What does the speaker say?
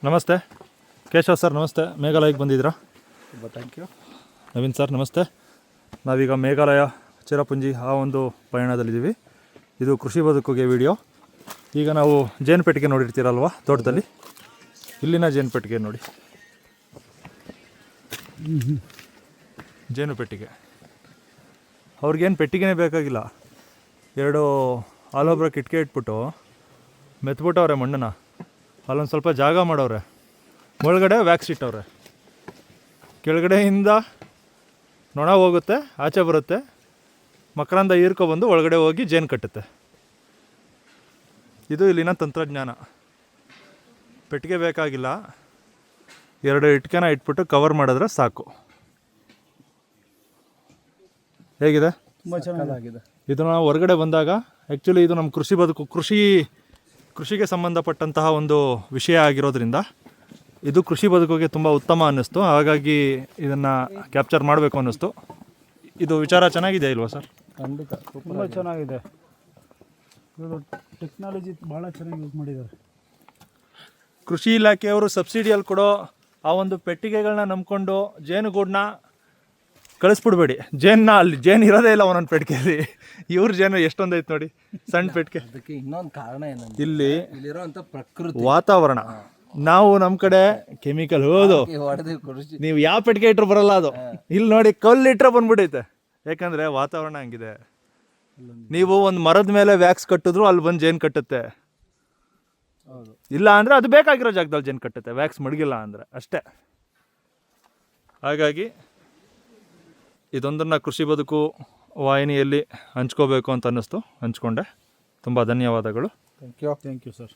ನಮಸ್ತೆ ಕೇಶವ್ ಸರ್, ನಮಸ್ತೆ. ಮೇಘಾಲಯಕ್ಕೆ ಬಂದಿದ್ದೀರಾ? Thank you. ನವೀನ್ ಸರ್, ನಮಸ್ತೆ. ನಾವೀಗ ಮೇಘಾಲಯ ಚಿರಪುಂಜಿ ಆ ಒಂದು ಪಯಣದಲ್ಲಿದ್ದೀವಿ. ಇದು ಕೃಷಿ ಬದುಕುಗೆ ವಿಡಿಯೋ. ಈಗ ನಾವು ಜೇನು ಪೆಟ್ಟಿಗೆ ನೋಡಿರ್ತೀರಲ್ವ ತೋಟದಲ್ಲಿ, ಇಲ್ಲಿನ ಜೇನು ಪೆಟ್ಟಿಗೆ ನೋಡಿ. ಜೇನು ಪೆಟ್ಟಿಗೆ ಅವ್ರಿಗೇನು ಪೆಟ್ಟಿಗೆನೇ ಬೇಕಾಗಿಲ್ಲ. ಎರಡು ಆಲೋಬ್ರ ಕಿಟಕಿ ಇಟ್ಬಿಟ್ಟು ಮೆತ್ಬಿಟ್ಟವ್ರೆ ಮಣ್ಣನ್ನು. ಅಲ್ಲೊಂದು ಸ್ವಲ್ಪ ಜಾಗ ಮಾಡವ್ರೆ, ಒಳಗಡೆ ವ್ಯಾಕ್ಸ್ ಇಟ್ಟವ್ರೆ. ಕೆಳಗಡೆಯಿಂದ ನೊಣ ಹೋಗುತ್ತೆ, ಆಚೆ ಬರುತ್ತೆ, ಮಕರಂದ ಹೀರ್ಕೊಬಂದು ಒಳಗಡೆ ಹೋಗಿ ಜೇನು ಕಟ್ಟುತ್ತೆ. ಇದು ಇಲ್ಲಿನ ತಂತ್ರಜ್ಞಾನ. ಪೆಟ್ಟಿಗೆ ಬೇಕಾಗಿಲ್ಲ, ಎರಡು ಇಟ್ಕೆನ ಇಟ್ಬಿಟ್ಟು ಕವರ್ ಮಾಡಿದ್ರೆ ಸಾಕು. ಹೇಗಿದೆ? ತುಂಬ ಚೆನ್ನಾಗಿದೆ. ಇದು ನಾವು ಹೊರಗಡೆ ಬಂದಾಗ ಆ್ಯಕ್ಚುಲಿ ಇದು ನಮ್ಮ ಕೃಷಿ ಬದುಕು, ಕೃಷಿಗೆ ಸಂಬಂಧಪಟ್ಟಂತಹ ಒಂದು ವಿಷಯ ಆಗಿರೋದ್ರಿಂದ ಇದು ಕೃಷಿ ಬದುಕಿಗೆ ತುಂಬ ಉತ್ತಮ ಅನ್ನಿಸ್ತು. ಹಾಗಾಗಿ ಇದನ್ನು ಕ್ಯಾಪ್ಚರ್ ಮಾಡಬೇಕು ಅನ್ನಿಸ್ತು. ಇದು ವಿಚಾರ ಚೆನ್ನಾಗಿದೆ ಇಲ್ವಾ ಸರ್? ಖಂಡಿತ ತುಂಬ ಚೆನ್ನಾಗಿದೆ. ಇದು ಟೆಕ್ನಾಲಜಿ ಭಾಳ ಚೆನ್ನಾಗಿ ಯೂಸ್ ಮಾಡಿದ್ದಾರೆ. ಕೃಷಿ ಇಲಾಖೆಯವರು ಸಬ್ಸಿಡಿಯಲ್ಲಿ ಕೊಡೋ ಆ ಒಂದು ಪೆಟ್ಟಿಗೆಗಳನ್ನ ನಂಬ್ಕೊಂಡು ಜೇನುಗೂಡನ್ನ ಕಳಿಸ್ಬಿಡ್ಬೇಡಿ. ಅಲ್ಲಿ ಜೇನು ಇರೋದೇ ಇಲ್ಲ ಒಂದೊಂದು ಪೆಟ್ಟಿಗೆಯಲ್ಲಿ. ಇವ್ರ ಜೇನು ಎಷ್ಟೊಂದು ಐತೆ ನೋಡಿ, ಸಣ್ಣ ಪೆಟ್ಟಿಗೆ. ಅದಕ್ಕೆ ಇನ್ನೊಂದು ಕಾರಣ ಏನಂದ್ರೆ ಇಲ್ಲಿರೋಂಥ ಪ್ರಕೃತಿ ವಾತಾವರಣ. ನಾವು ನಮ್ಮ ಕಡೆ ಕೆಮಿಕಲ್ ಹೌದು, ನೀವು ಯಾವ ಪೆಟ್ಟಿಗೆ ಇಟ್ಟರು ಬರಲ್ಲ ಅದು. ಇಲ್ಲಿ ನೋಡಿ, ಕಲ್ಲು ಇಟ್ಟರೆ ಬಂದ್ಬಿಟ್ಟೈತೆ. ಯಾಕಂದರೆ ವಾತಾವರಣ ಹಂಗಿದೆ. ನೀವು ಒಂದು ಮರದ ಮೇಲೆ ವ್ಯಾಕ್ಸ್ ಕಟ್ಟಿದ್ರು ಅಲ್ಲಿ ಬಂದು ಜೇನು ಕಟ್ಟುತ್ತೆ. ಇಲ್ಲ ಅಂದರೆ ಅದು ಬೇಕಾಗಿರೋ ಜಾಗದಲ್ಲಿ ಜೇನು ಕಟ್ಟುತ್ತೆ, ವ್ಯಾಕ್ಸ್ ಮಡಗಿಲ್ಲ ಅಂದರೆ ಅಷ್ಟೇ. ಹಾಗಾಗಿ ಇದೊಂದನ್ನು ಕೃಷಿ ಬದುಕು ವಾಹಿನಿಯಲ್ಲಿ ಹಂಚ್ಕೋಬೇಕು ಅಂತ ಅನ್ನಿಸ್ತು, ಹಂಚ್ಕೊಂಡೆ. ತುಂಬ ಧನ್ಯವಾದಗಳು. Thank you sir.